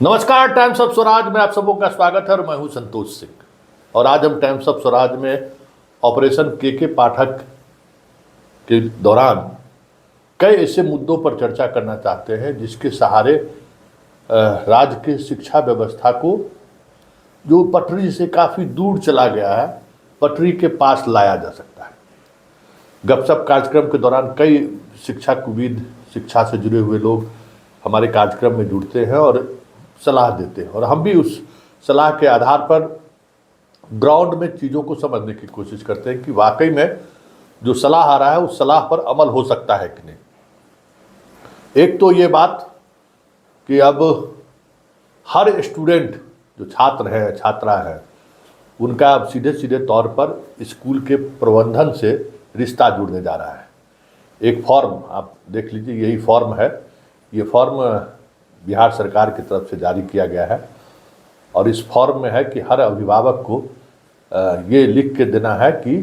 नमस्कार, times of Swaraj में आप सबों का स्वागत है और मैं हूं संतोष सिंह। और आज हम टाइम्स ऑफ स्वराज में ऑपरेशन के पाठक के दौरान कई ऐसे मुद्दों पर चर्चा करना चाहते हैं जिसके सहारे राज्य के शिक्षा व्यवस्था को, जो पटरी से काफ़ी दूर चला गया है, पटरी के पास लाया जा सकता है। गपशप कार्यक्रम के दौरान कई शिक्षाविद, शिक्षा से जुड़े हुए लोग हमारे कार्यक्रम में जुड़ते हैं और सलाह देते हैं, और हम भी उस सलाह के आधार पर ग्राउंड में चीज़ों को समझने की कोशिश करते हैं कि वाकई में जो सलाह आ रहा है उस सलाह पर अमल हो सकता है कि नहीं। एक तो ये बात कि अब हर स्टूडेंट, जो छात्र हैं, छात्रा हैं, उनका अब सीधे सीधे तौर पर स्कूल के प्रबंधन से रिश्ता जुड़ने जा रहा है। एक फॉर्म आप देख लीजिए, यही फॉर्म है। ये फॉर्म बिहार सरकार की तरफ से जारी किया गया है और इस फॉर्म में है कि हर अभिभावक को ये लिख के देना है कि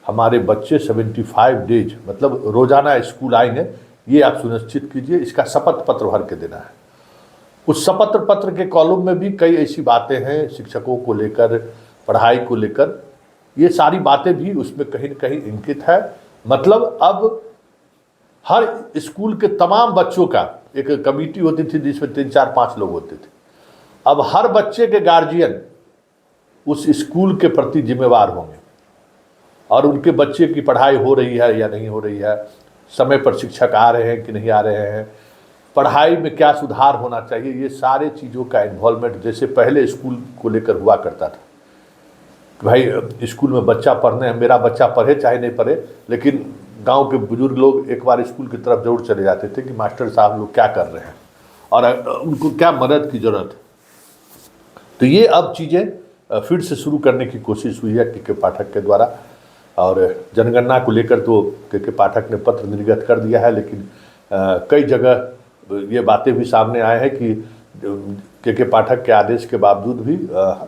हमारे बच्चे 75 डेज, मतलब रोज़ाना स्कूल आएंगे, ये आप सुनिश्चित कीजिए। इसका शपथ पत्र भर के देना है। उस शपथ पत्र के कॉलम में भी कई ऐसी बातें हैं शिक्षकों को लेकर, पढ़ाई को लेकर, ये सारी बातें भी उसमें कहीं न कहीं इंगित है। मतलब अब हर स्कूल के तमाम बच्चों का एक कमेटी होती थी जिसमें 3-4-5 लोग होते थे। अब हर बच्चे के गार्जियन उस स्कूल के प्रति जिम्मेवार होंगे और उनके बच्चे की पढ़ाई हो रही है या नहीं हो रही है, समय पर शिक्षक आ रहे हैं कि नहीं आ रहे हैं, पढ़ाई में क्या सुधार होना चाहिए, ये सारे चीज़ों का इन्वॉल्वमेंट जैसे पहले स्कूल को लेकर हुआ करता था कि भाई स्कूल में बच्चा पढ़ने, मेरा बच्चा पढ़े चाहे नहीं पढ़े, लेकिन गांव के बुजुर्ग लोग एक बार स्कूल की तरफ जरूर चले जाते थे कि मास्टर साहब लोग क्या कर रहे हैं और उनको क्या मदद की ज़रूरत है। तो ये अब चीज़ें फिर से शुरू करने की कोशिश हुई है के पाठक के द्वारा। और जनगणना को लेकर तो के पाठक ने पत्र निर्गत कर दिया है, लेकिन कई जगह ये बातें भी सामने आए हैं कि के पाठक के आदेश के बावजूद भी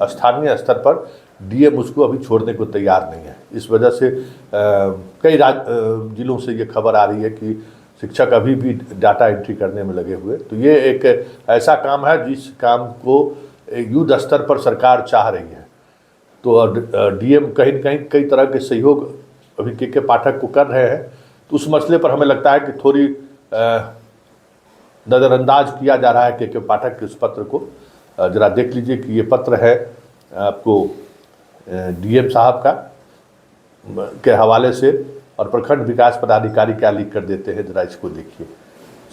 स्थानीय स्तर पर डीएम उसको अभी छोड़ने को तैयार नहीं है। इस वजह से कई जिलों से ये खबर आ रही है कि शिक्षक अभी भी डाटा एंट्री करने में लगे हुए। तो ये एक ऐसा काम है जिस काम को युद्ध स्तर पर सरकार चाह रही है। तो डीएम कहीं न कहीं कई तरह के सहयोग अभी के पाठक को कर रहे हैं। तो उस मसले पर हमें लगता है कि थोड़ी नज़रअंदाज किया जा रहा है के पाठक के उस पत्र को। ज़रा देख लीजिए कि ये पत्र है आपको डीएम साहब का के हवाले से, और प्रखंड विकास पदाधिकारी क्या लिख कर देते हैं, ज़रा इसको देखिए।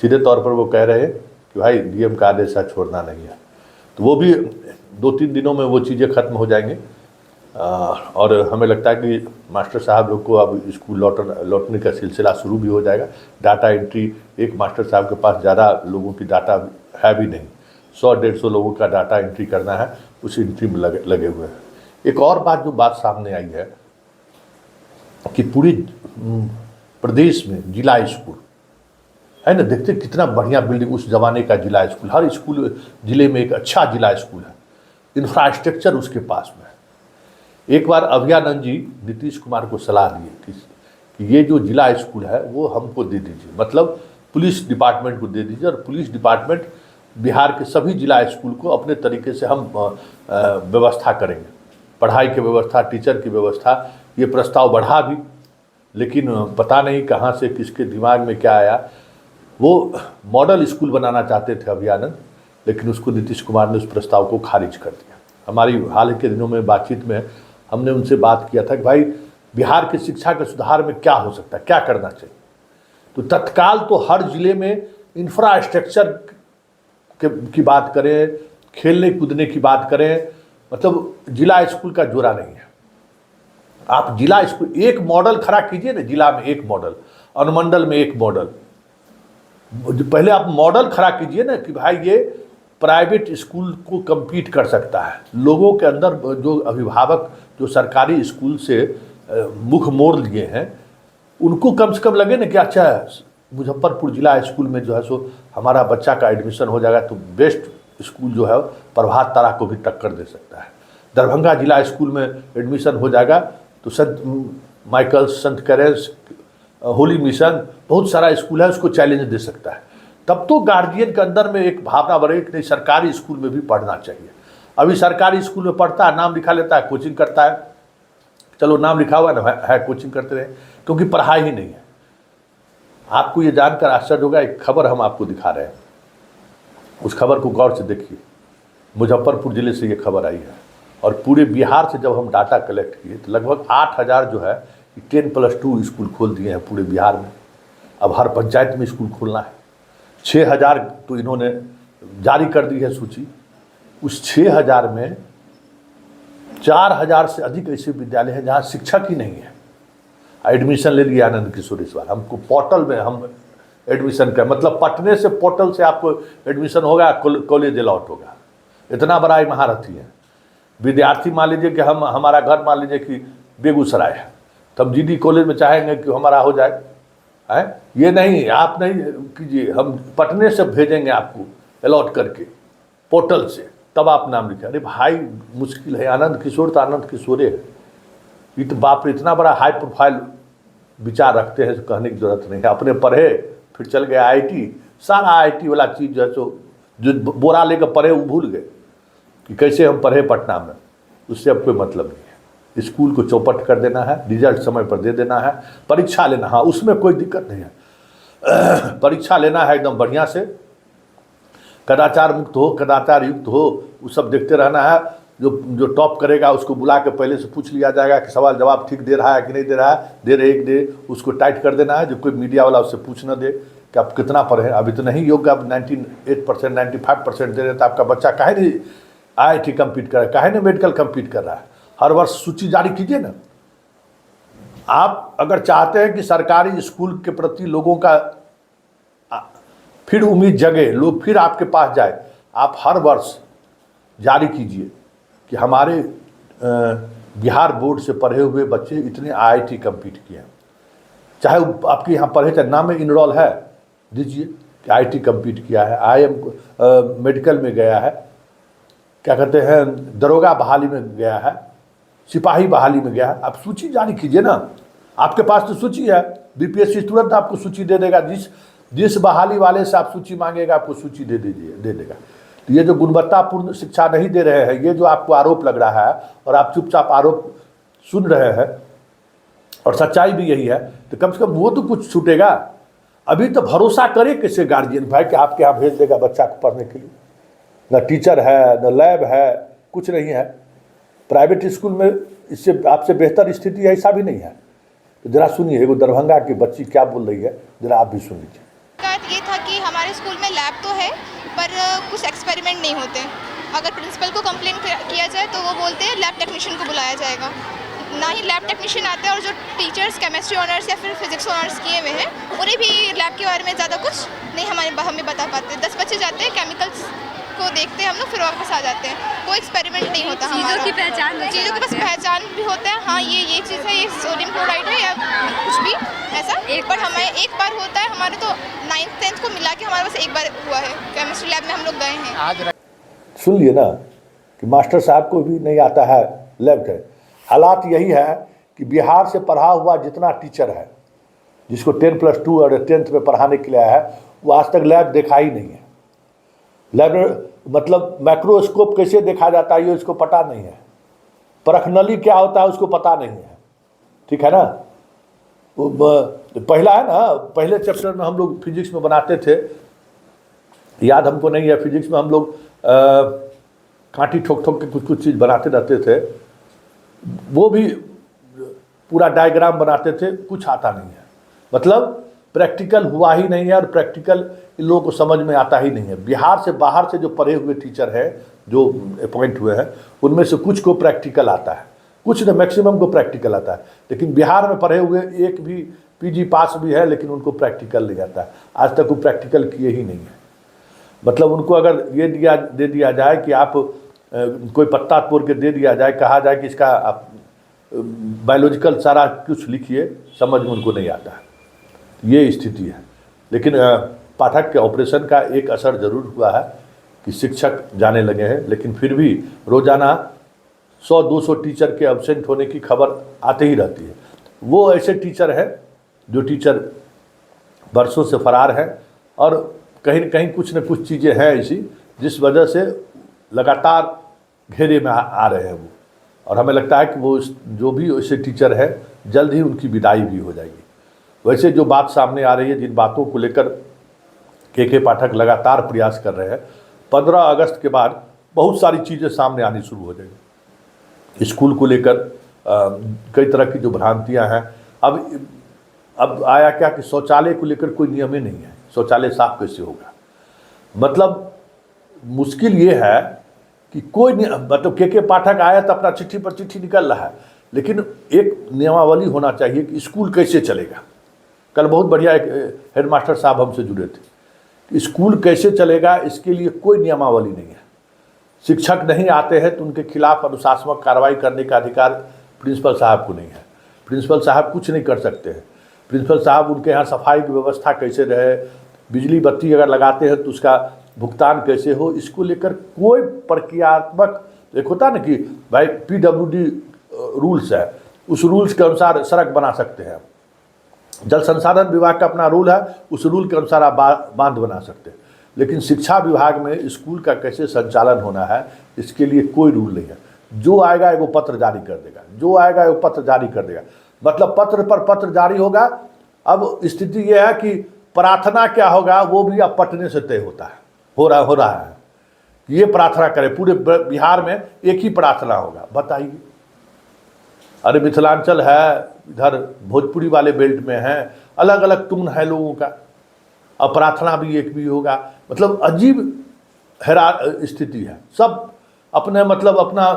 सीधे तौर पर वो कह रहे हैं कि भाई डीएम का आदेश छोड़ना नहीं है। तो वो भी 2-3 दिनों में वो चीज़ें ख़त्म हो जाएंगी और हमें लगता है कि मास्टर साहब लोग को अब स्कूल लौटने का सिलसिला शुरू भी हो जाएगा। डाटा एंट्री, एक मास्टर साहब के पास ज़्यादा लोगों की डाटा है भी नहीं, 100-150 लोगों का डाटा एंट्री करना है, उस एंट्री में लगे हुए हैं। एक और बात जो बात सामने आई है कि पूरी प्रदेश में जिला स्कूल है ना, देखते कितना बढ़िया बिल्डिंग, उस ज़माने का जिला स्कूल, हर स्कूल जिले में एक अच्छा जिला स्कूल है, इंफ्रास्ट्रक्चर उसके पास में है। एक बार अभियानंद जी नीतीश कुमार को सलाह दिए कि ये जो जिला स्कूल है वो हमको दे दीजिए, मतलब पुलिस डिपार्टमेंट को दे दीजिए, और पुलिस डिपार्टमेंट बिहार के सभी जिला स्कूल को अपने तरीके से हम व्यवस्था करेंगे, पढ़ाई की व्यवस्था, टीचर की व्यवस्था। ये प्रस्ताव बढ़ा भी, लेकिन पता नहीं कहाँ से किसके दिमाग में क्या आया। वो मॉडल स्कूल बनाना चाहते थे अभियानंद, लेकिन उसको नीतीश कुमार ने उस प्रस्ताव को खारिज कर दिया। हमारी हाल के दिनों में बातचीत में हमने उनसे बात किया था कि भाई बिहार की शिक्षा के सुधार में क्या हो सकता है, क्या करना चाहिए। तो तत्काल तो हर जिले में इंफ्रास्ट्रक्चर की बात करें, खेलने कूदने की बात करें, मतलब जिला स्कूल का जोरा नहीं है। आप जिला स्कूल एक मॉडल खड़ा कीजिए ना, जिला में एक मॉडल, अनुमंडल में एक मॉडल। पहले आप मॉडल खड़ा कीजिए ना कि भाई ये प्राइवेट स्कूल को कम्पीट कर सकता है। लोगों के अंदर जो अभिभावक जो सरकारी स्कूल से मुख मोड़ लिए हैं, उनको कम से कम लगे ना कि अच्छा मुजफ्फरपुर जिला स्कूल में जो है सो हमारा बच्चा का एडमिशन हो जाएगा तो बेस्ट स्कूल जो है प्रभात तारा को भी टक्कर दे सकता है। दरभंगा जिला स्कूल में एडमिशन हो जाएगा तो संत माइकल, संत कैरेंस, होली मिशन, बहुत सारा स्कूल है, उसको चैलेंज दे सकता है। तब तो गार्जियन के अंदर में एक भावना बढ़े कि नहीं सरकारी स्कूल में भी पढ़ना चाहिए। अभी सरकारी स्कूल में पढ़ता है, नाम लिखा लेता है, कोचिंग करता है, चलो नाम लिखा हुआ है कोचिंग करते रहे, क्योंकि पढ़ाई ही नहीं है। आपको ये जानकर आश्चर्य होगा, एक खबर हम आपको दिखा रहे हैं, उस खबर को गौर से देखिए। मुजफ्फरपुर जिले से ये खबर आई है और पूरे बिहार से जब हम डाटा कलेक्ट किए तो लगभग 8,000 जो है 10+2 स्कूल खोल दिए हैं पूरे बिहार में। अब हर पंचायत में स्कूल खोलना है। 6,000 तो इन्होंने जारी कर दी है सूची। उस 6,000 में 4,000 से अधिक ऐसे विद्यालय हैं जहाँ शिक्षक ही नहीं है। एडमिशन ले लिया आनंद किशोर इस बार। हमको पोर्टल में हम एडमिशन का मतलब पटने से पोर्टल से आपको एडमिशन होगा, कॉलेज अलॉट होगा। इतना बड़ा ही महारथी है। विद्यार्थी मान लीजिए कि हमारा घर मान लीजिए कि बेगूसराय है, तब जीडी कॉलेज में चाहेंगे कि हमारा हो जाए है। ये नहीं, आप नहीं कीजिए, हम पटने से भेजेंगे आपको अलॉट करके पोर्टल से, तब आप नाम लिखें। अरे भाई मुश्किल है। आनंद किशोर तो आनंद किशोरे है। ये तो बाप रे इतना बड़ा हाई प्रोफाइल विचार रखते हैं, कहने की जरूरत नहीं है। अपने पढ़े फिर चल गए आईटी, सारा आईटी वाला चीज़ जो है जो बोरा लेकर पढ़े वो भूल गए कि कैसे हम पढ़े पटना में। उससे अब कोई मतलब नहीं है। स्कूल को चौपट कर देना है, रिजल्ट समय पर दे देना है, परीक्षा लेना, हाँ उसमें कोई दिक्कत नहीं है। परीक्षा लेना है एकदम बढ़िया से, कदाचार मुक्त हो, कदाचार युक्त हो, वो सब देखते रहना है। जो टॉप करेगा उसको बुला के पहले से पूछ लिया जाएगा कि सवाल जवाब ठीक दे रहा है कि नहीं दे रहा है, दे रहे कि दे, उसको टाइट कर देना है। जो कोई मीडिया वाला उससे पूछ न दे कि आप कितना पढ़े। अभी तो नहीं योग्य, आप 98%, 95% दे रहे तो आपका बच्चा काहे नहीं IIT कम्पीट कर रहा है, काहे नहीं मेडिकल कम्पीट कर रहा है। हर वर्ष सूची जारी कीजिए ना। आप अगर चाहते हैं कि सरकारी स्कूल के प्रति लोगों का फिर उम्मीद जगे, लोग फिर आपके पास जाए, आप हर वर्ष जारी कीजिए कि हमारे बिहार बोर्ड से पढ़े हुए बच्चे इतने IIT कम्पीट किए हैं। चाहे आपके यहाँ पढ़े, चाहे नाम में इनरोल है, दीजिए कि IIT कम्पीट किया है, IIM मेडिकल में गया है, क्या कहते हैं दरोगा बहाली में गया है, सिपाही बहाली में गया है। आप सूची जारी कीजिए ना। आपके पास तो सूची है, BPSC तुरंत आपको सूची दे देगा। जिस बहाली वाले से आप सूची मांगेगा आपको सूची दे देगा। तो ये जो गुणवत्तापूर्ण शिक्षा नहीं दे रहे हैं, ये जो आपको आरोप लग रहा है और आप चुपचाप आरोप सुन रहे हैं और सच्चाई भी यही है, तो कम से कम वो तो कुछ छूटेगा। अभी तो भरोसा करे कैसे गार्जियन भाई कि आपके यहाँ भेज देगा बच्चा को पढ़ने के लिए। न टीचर है, न लैब है, कुछ नहीं है। प्राइवेट स्कूल में इससे आपसे बेहतर स्थिति ऐसा भी नहीं है। तो जरा सुनिए, एगो दरभंगा की बच्ची क्या बोल रही है, जरा आप भी सुन लीजिए। ये था कि हमारे स्कूल में लैब तो है पर कुछ एक्सपेरिमेंट नहीं होते। अगर प्रिंसिपल को कंप्लेन किया जाए तो वो बोलते हैं लैब टेक्नीशियन को बुलाया जाएगा। ना ही लैब टेक्नीशियन आते हैं और जो टीचर्स केमिस्ट्री ऑनर्स या फिर फिजिक्स ऑनर्स किए हुए हैं उन्हें भी लैब के बारे में ज़्यादा कुछ नहीं हमें बता पाते। 10 बच्चे जाते हैं, केमिकल्स को देखते हैं हम लोग, फिर वापस आ जाते हैं। कोई एक्सपेरिमेंट नहीं होता। चीज़ों की बस पहचान भी होता है, हाँ ये चीज़ है, ये सोडियम क्लोराइड है या कुछ भी ऐसा। पर हमें एक बार होता है, हमारे तो 9th 10th को मिला के हमारे पास एक बार हुआ है। केमिस्ट्री लैब में हम लोग गए हैं। सुन लिए ना कि मास्टर साहब को भी नहीं आता है लैब का। हालात यही है कि बिहार से पढ़ा हुआ जितना टीचर है, जिसको 10+2 और 10th में पढ़ाने के लिए आया है, वो आज तक लैब देखा ही नहीं है। लैब मतलब माइक्रोस्कोप कैसे देखा जाता है ये उसको पता नहीं है। परखनली क्या होता है उसको पता नहीं है। ठीक है ना। पहला है ना, पहले चैप्टर में हम लोग फिजिक्स में बनाते थे, याद हमको नहीं है, फिजिक्स में हम लोग कांटी ठोक ठोक के कुछ चीज़ बनाते रहते थे। वो भी पूरा डायग्राम बनाते थे, कुछ आता नहीं है। मतलब प्रैक्टिकल हुआ ही नहीं है और प्रैक्टिकल इन लोगों को समझ में आता ही नहीं है। बिहार से बाहर से जो पढ़े हुए टीचर हैं जो अपॉइंट हुए हैं उनमें से कुछ को प्रैक्टिकल आता है, कुछ न मैक्सिमम को प्रैक्टिकल आता है। लेकिन बिहार में पढ़े हुए एक भी PG पास भी है लेकिन उनको प्रैक्टिकल नहीं आता है। आज तक वो प्रैक्टिकल किए ही नहीं है। मतलब उनको अगर ये दे दिया जाए कि आप कोई पत्ता तोड़ के दे दिया जाए, कहा जाए कि इसका आप बायोलॉजिकल सारा कुछ लिखिए, समझ में उनको नहीं आता है। ये स्थिति है। लेकिन पाठक के ऑपरेशन का एक असर ज़रूर हुआ है कि शिक्षक जाने लगे हैं, लेकिन फिर भी रोज़ाना 100-200 टीचर के एब्सेंट होने की खबर आते ही रहती है। वो ऐसे टीचर हैं जो टीचर वर्षों से फरार हैं और कहीं न कहीं कुछ न कुछ चीज़ें हैं ऐसी जिस वजह से लगातार घेरे में आ रहे हैं वो, और हमें लगता है कि वो जो भी ऐसे टीचर हैं जल्द ही उनकी विदाई भी हो जाएगी। वैसे जो बात सामने आ रही है, जिन बातों को लेकर के पाठक लगातार प्रयास कर रहे हैं, 15 अगस्त के बाद बहुत सारी चीज़ें सामने आनी शुरू हो जाएगी। स्कूल को लेकर कई तरह की जो भ्रांतियां हैं, अब आया क्या कि शौचालय को लेकर कोई नियम ही नहीं है, शौचालय साफ कैसे होगा। मतलब मुश्किल ये है कि कोई मतलब के पाठक आया तो अपना चिट्ठी पर चिट्ठी निकल रहा है, लेकिन एक नियमावली होना चाहिए कि स्कूल कैसे चलेगा। कल बहुत बढ़िया एक हेडमास्टर साहब हमसे जुड़े थे, स्कूल कैसे चलेगा इसके लिए कोई नियमावली नहीं है। शिक्षक नहीं आते हैं तो उनके खिलाफ अनुशासनात्मक कार्रवाई करने का अधिकार प्रिंसिपल साहब को नहीं है। प्रिंसिपल साहब कुछ नहीं कर सकते हैं। प्रिंसिपल साहब उनके यहाँ सफाई की व्यवस्था कैसे रहे, बिजली बत्ती अगर लगाते हैं तो उसका भुगतान कैसे हो, इसको लेकर कोई प्रक्रियात्मक, एक होता ना कि भाई PWD रूल्स है, उस रूल्स के अनुसार सड़क बना सकते हैं। जल संसाधन विभाग का अपना रूल है, उस रूल के अनुसार आप बांध बना सकते हैं। लेकिन शिक्षा विभाग में स्कूल का कैसे संचालन होना है इसके लिए कोई रूल नहीं है। जो आएगा वो पत्र जारी कर देगा, जो आएगा वो पत्र जारी कर देगा, मतलब पत्र पर पत्र जारी होगा। अब स्थिति ये है कि प्रार्थना क्या होगा वो भी अब पटने से तय होता है, हो रहा है कि ये प्रार्थना करें। पूरे बिहार में एक ही प्रार्थना होगा, बताइए। अरे मिथिलांचल है, इधर भोजपुरी वाले बेल्ट में है, अलग अलग टून है लोगों का, अब प्रार्थना भी एक भी होगा। मतलब अजीब स्थिति है, सब अपने मतलब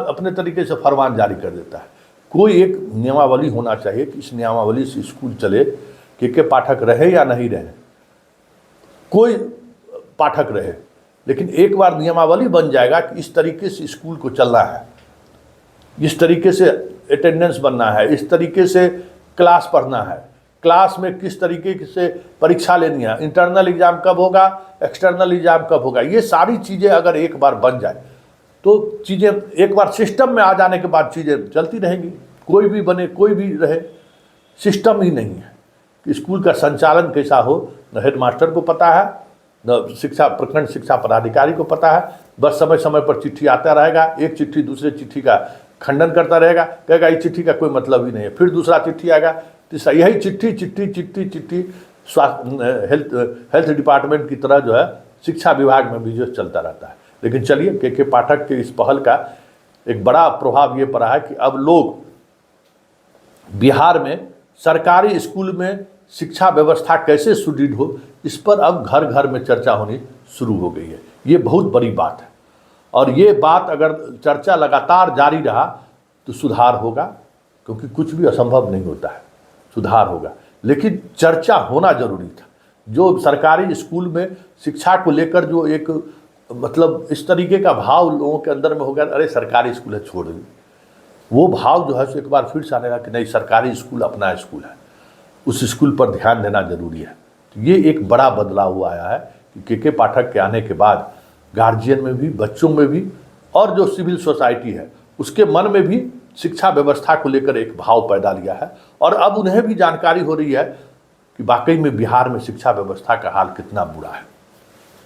अपने तरीके से फरमान जारी कर देता है। कोई एक नियमावली होना चाहिए कि इस नियमावली से स्कूल चले, के पाठक रहे या नहीं रहे, कोई पाठक रहे, लेकिन एक बार नियमावली बन जाएगा कि इस तरीके से स्कूल को चलना है, इस तरीके से अटेंडेंस बनना है, इस तरीके से क्लास पढ़ना है, क्लास में किस तरीके से परीक्षा लेनी है, इंटरनल एग्जाम कब होगा, एक्सटर्नल एग्जाम कब होगा, ये सारी चीज़ें अगर एक बार बन जाए तो चीज़ें एक बार सिस्टम में आ जाने के बाद चीज़ें चलती रहेंगी। कोई भी बने कोई भी रहे, सिस्टम ही नहीं है कि स्कूल का संचालन कैसा हो, न हेडमास्टर को पता है, न प्रखंड शिक्षा पदाधिकारी को पता है। बस समय समय पर चिट्ठी आता रहेगा, एक चिट्ठी दूसरे चिट्ठी का खंडन करता रहेगा, कहेगा इस चिट्ठी का कोई मतलब ही नहीं है, फिर दूसरा चिट्ठी आएगा, तीसरा, यही चिट्ठी स्वास्थ्य हेल्थ डिपार्टमेंट की तरह जो है शिक्षा विभाग में भी जो चलता रहता है। लेकिन चलिए, के पाठक के इस पहल का एक बड़ा प्रभाव ये पड़ा है कि अब लोग बिहार में सरकारी स्कूल में शिक्षा व्यवस्था कैसे सुदृढ़ हो, इस पर अब घर घर में चर्चा होनी शुरू हो गई है। ये बहुत बड़ी बात है, और ये बात अगर चर्चा लगातार जारी रहा तो सुधार होगा, क्योंकि कुछ भी असंभव नहीं होता है, सुधार होगा। लेकिन चर्चा होना जरूरी था। जो सरकारी स्कूल में शिक्षा को लेकर जो एक मतलब इस तरीके का भाव लोगों के अंदर में हो गया, अरे सरकारी स्कूल है छोड़ दी, वो भाव जो है सो एक बार फिर से आने लगा कि नहीं, सरकारी स्कूल अपना स्कूल है, उस स्कूल पर ध्यान देना जरूरी है। तो ये एक बड़ा बदलाव आया है कि के पाठक के आने के बाद गार्जियन में भी, बच्चों में भी, और जो सिविल सोसाइटी है उसके मन में भी शिक्षा व्यवस्था को लेकर एक भाव पैदा लिया है। और अब उन्हें भी जानकारी हो रही है कि वाकई में बिहार में शिक्षा व्यवस्था का हाल कितना बुरा है।